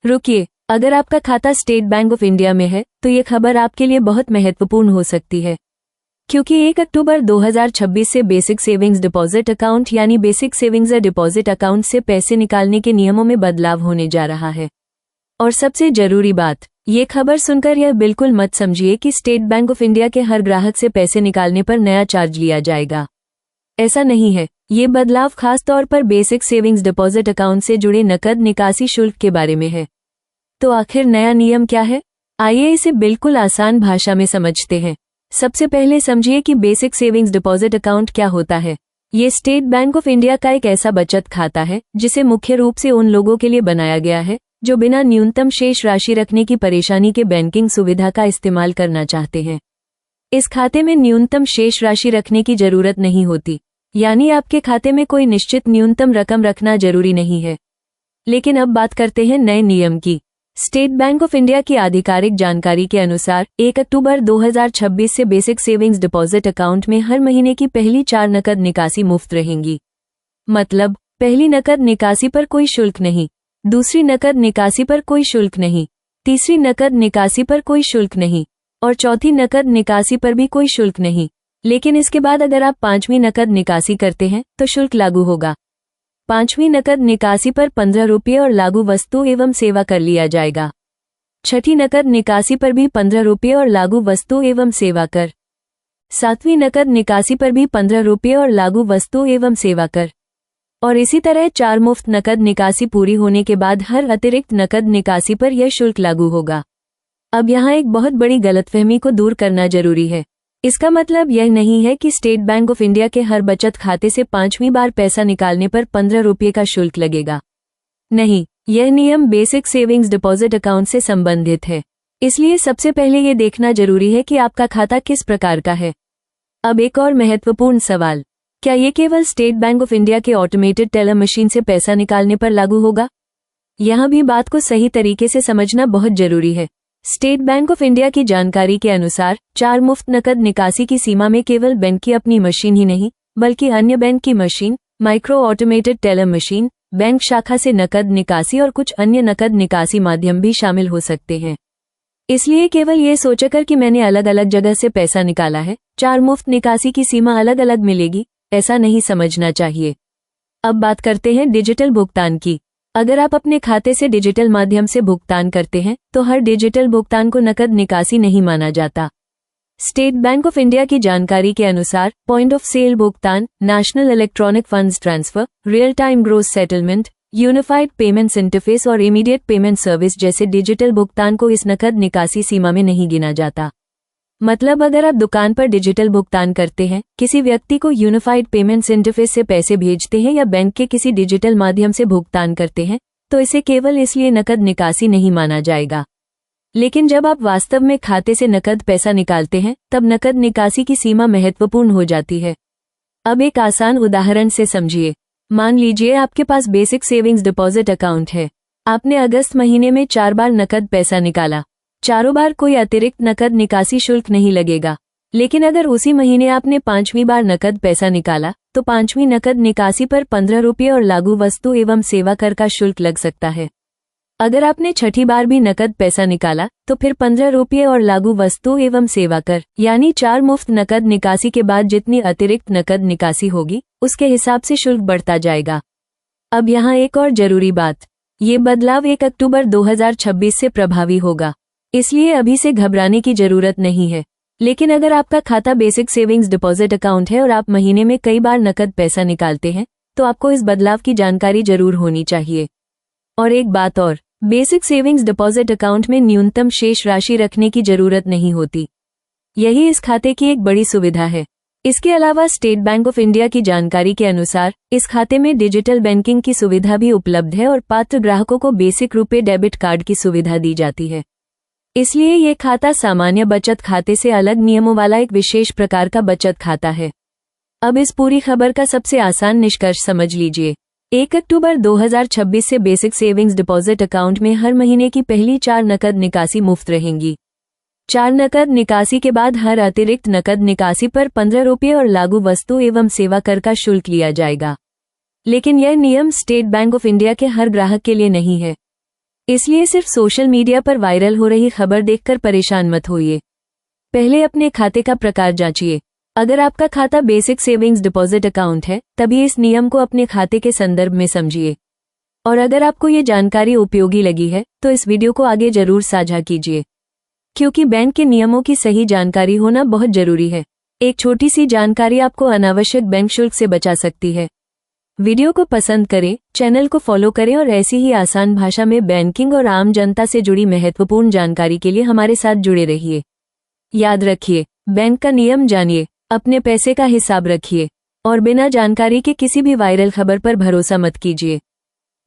रुकिए, अगर आपका खाता स्टेट बैंक ऑफ इंडिया में है तो ये खबर आपके लिए बहुत महत्वपूर्ण हो सकती है, क्योंकि 1 अक्टूबर 2026 से बेसिक सेविंग्स डिपॉजिट अकाउंट यानी बेसिक सेविंग्स डिपॉजिट अकाउंट से पैसे निकालने के नियमों में बदलाव होने जा रहा है। और सबसे जरूरी बात, ये खबर सुनकर यह बिल्कुल मत समझिए कि स्टेट बैंक ऑफ इंडिया के हर ग्राहक से पैसे निकालने पर नया चार्ज लिया जाएगा। ऐसा नहीं है। ये बदलाव खास तौर पर बेसिक सेविंग्स डिपॉजिट अकाउंट से जुड़े नकद निकासी शुल्क के बारे में है। तो आखिर नया नियम क्या है? आइए इसे बिल्कुल आसान भाषा में समझते हैं। सबसे पहले समझिए कि बेसिक सेविंग्स डिपॉजिट अकाउंट क्या होता है। ये स्टेट बैंक ऑफ इंडिया का एक ऐसा बचत खाता है जिसे मुख्य रूप से उन लोगों के लिए बनाया गया है जो बिना न्यूनतम शेष राशि रखने की परेशानी के बैंकिंग सुविधा का इस्तेमाल करना चाहते हैं। इस खाते में न्यूनतम शेष राशि रखने की जरूरत नहीं होती, यानी आपके खाते में कोई निश्चित न्यूनतम रकम रखना जरूरी नहीं है। लेकिन अब बात करते हैं नए नियम की। स्टेट बैंक ऑफ इंडिया की आधिकारिक जानकारी के अनुसार 1 अक्टूबर 2026 से बेसिक सेविंग्स डिपॉजिट अकाउंट में हर महीने की पहली 4 नकद निकासी मुफ्त रहेंगी। मतलब पहली नकद निकासी पर कोई शुल्क नहीं, दूसरी नकद निकासी पर कोई शुल्क नहीं, तीसरी नकद निकासी पर कोई शुल्क नहीं और चौथी नकद निकासी पर भी कोई शुल्क नहीं। लेकिन इसके बाद अगर आप 5वीं नकद निकासी करते हैं तो शुल्क लागू होगा। 5वीं नकद निकासी पर 15 रुपये और लागू वस्तु एवं सेवा कर लिया जाएगा। 6ठी नकद निकासी पर भी 15 रुपये और लागू वस्तु एवं सेवा कर। 7वीं नकद निकासी पर भी 15 रुपये और लागू वस्तु एवं सेवा कर। और इसी तरह 4 मुफ्त नकद निकासी पूरी होने के बाद हर अतिरिक्त नकद निकासी पर यह शुल्क लागू होगा। अब यहाँ एक बहुत बड़ी गलतफहमी को दूर करना जरूरी है। इसका मतलब यह नहीं है कि स्टेट बैंक ऑफ इंडिया के हर बचत खाते से 5वीं बार पैसा निकालने पर 15 रुपये का शुल्क लगेगा। नहीं, यह नियम बेसिक सेविंग्स डिपॉजिट अकाउंट से संबंधित है। इसलिए सबसे पहले ये देखना जरूरी है कि आपका खाता किस प्रकार का है। अब एक और महत्वपूर्ण सवाल, क्या ये केवल स्टेट बैंक ऑफ इंडिया के ऑटोमेटेड टेलर मशीन से पैसा निकालने पर लागू होगा? यहाँ भी बात को सही तरीके से समझना बहुत जरूरी है। स्टेट बैंक ऑफ इंडिया की जानकारी के अनुसार 4 मुफ्त नकद निकासी की सीमा में केवल बैंक की अपनी मशीन ही नहीं, बल्कि अन्य बैंक की machine, micro automated teller machine, bank शाखा से नकद निकासी और कुछ अन्य नकद निकासी माध्यम भी शामिल हो सकते हैं। इसलिए केवल ये सोचकर कि मैंने अलग अलग जगह से पैसा निकाला है, 4 मुफ्त निकासी की सीमा अलग अलग मिलेगी, ऐसा नहीं समझना चाहिए। अब बात करते हैं डिजिटल भुगतान की। अगर आप अपने खाते से डिजिटल माध्यम से भुगतान करते हैं तो हर डिजिटल भुगतान को नकद निकासी नहीं माना जाता। स्टेट बैंक ऑफ इंडिया की जानकारी के अनुसार पॉइंट ऑफ सेल भुगतान, national electronic funds transfer, real time gross settlement, unified payments interface और इमीडिएट पेमेंट सर्विस जैसे डिजिटल भुगतान को इस नकद निकासी सीमा में नहीं गिना जाता। मतलब अगर आप दुकान पर डिजिटल भुगतान करते हैं, किसी व्यक्ति को यूनिफाइड पेमेंट्स इंटरफेस से पैसे भेजते हैं या बैंक के किसी डिजिटल माध्यम से भुगतान करते हैं, तो इसे केवल इसलिए नकद निकासी नहीं माना जाएगा। लेकिन जब आप वास्तव में खाते से नकद पैसा निकालते हैं, तब नकद निकासी की सीमा महत्वपूर्ण हो जाती है। अब एक आसान उदाहरण से समझिए। मान लीजिए आपके पास बेसिक सेविंग्स डिपॉजिट अकाउंट है। आपने अगस्त महीने में 4 बार नकद पैसा निकाला। चारों बार कोई अतिरिक्त नकद निकासी शुल्क नहीं लगेगा। लेकिन अगर उसी महीने आपने 5वीं बार नकद पैसा निकाला तो 5वीं नकद निकासी पर 15 रुपये और लागू वस्तु एवं सेवा कर का शुल्क लग सकता है। अगर आपने 6ठी बार भी नकद पैसा निकाला तो फिर 15 रुपये और लागू वस्तु एवं सेवा कर, यानी 4 मुफ्त नकद निकासी के बाद जितनी अतिरिक्त नकद निकासी होगी उसके हिसाब से शुल्क बढ़ता जाएगा। अब यहाँ एक और जरूरी बात, ये बदलाव 1 अक्टूबर 2026 से प्रभावी होगा, इसलिए अभी से घबराने की जरूरत नहीं है। लेकिन अगर आपका खाता बेसिक सेविंग्स डिपॉजिट अकाउंट है और आप महीने में कई बार नकद पैसा निकालते हैं तो आपको इस बदलाव की जानकारी जरूर होनी चाहिए। और एक बात और, बेसिक सेविंग्स डिपॉजिट अकाउंट में न्यूनतम शेष राशि रखने की जरूरत नहीं होती। यही इस खाते की एक बड़ी सुविधा है। इसके अलावा स्टेट बैंक ऑफ इंडिया की जानकारी के अनुसार इस खाते में डिजिटल बैंकिंग की सुविधा भी उपलब्ध है और पात्र ग्राहकों को बेसिक रुपए डेबिट कार्ड की सुविधा दी जाती है। इसलिए ये खाता सामान्य बचत खाते से अलग नियमों वाला एक विशेष प्रकार का बचत खाता है। अब इस पूरी खबर का सबसे आसान निष्कर्ष समझ लीजिए। 1 अक्टूबर 2026 से बेसिक सेविंग्स डिपॉजिट अकाउंट में हर महीने की पहली 4 नकद निकासी मुफ्त रहेंगी। 4 नकद निकासी के बाद हर अतिरिक्त नकद निकासी पर 15 रुपये और लागू वस्तु एवं सेवा कर का शुल्क लिया जाएगा। लेकिन यह नियम स्टेट बैंक ऑफ इंडिया के हर ग्राहक के लिए नहीं है। इसलिए सिर्फ सोशल मीडिया पर वायरल हो रही खबर देखकर परेशान मत होइए। पहले अपने खाते का प्रकार जांचिए। अगर आपका खाता बेसिक सेविंग्स डिपॉजिट अकाउंट है, तभी इस नियम को अपने खाते के संदर्भ में समझिए। और अगर आपको ये जानकारी उपयोगी लगी है, तो इस वीडियो को आगे जरूर साझा कीजिए, क्योंकि बैंक के नियमों की सही जानकारी होना बहुत जरूरी है। एक छोटी सी जानकारी आपको अनावश्यक बैंक शुल्क से बचा सकती है। वीडियो को पसंद करें, चैनल को फॉलो करें और ऐसी ही आसान भाषा में बैंकिंग और आम जनता से जुड़ी महत्वपूर्ण जानकारी के लिए हमारे साथ जुड़े रहिए। याद रखिए, बैंक का नियम जानिए, अपने पैसे का हिसाब रखिए और बिना जानकारी के किसी भी वायरल खबर पर भरोसा मत कीजिए।